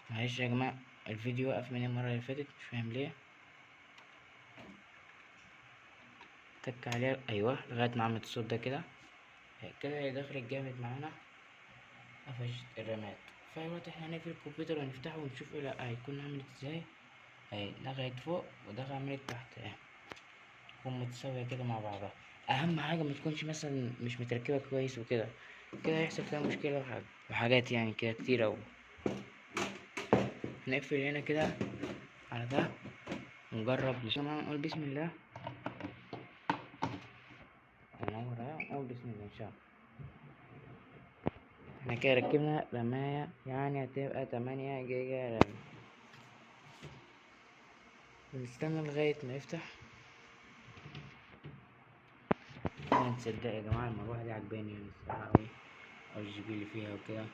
معلش يا جماعة، الفيديو وقف من المرة اللي فاتت، مش فاهم ليه. تك عليها، ايوه، لغاية ما عملت الصوت ده كده. كده هي دخلت جامد معانا، قفشت الرامات. فأي وقت احنا هنقفل الكمبيوتر ونفتحه ونشوف ايه لا هيكون عملت ازاي. اهي لغاية فوق ودخل عملت تحت اهي، تكون متساوية كده مع بعضها. أهم حاجة متكونش مثلا مش متركبة كويس وكده، كده هيحصل فيها مشكلة وحاجات يعني كده كتير أوي. نقفل هنا كده على ده ونجرب طبعا، نقول بسم الله. هننور اهي، نقول بسم الله ان شاء الله. احنا كده ركبنا رماية، يعني هتبقى 8 جيجا رام. بنستنى لغاية ما يفتح. انا تصدق يا جماعة المروحة دي عجباني يعني الصراحة أوي، الجي بي اللي فيها وكده.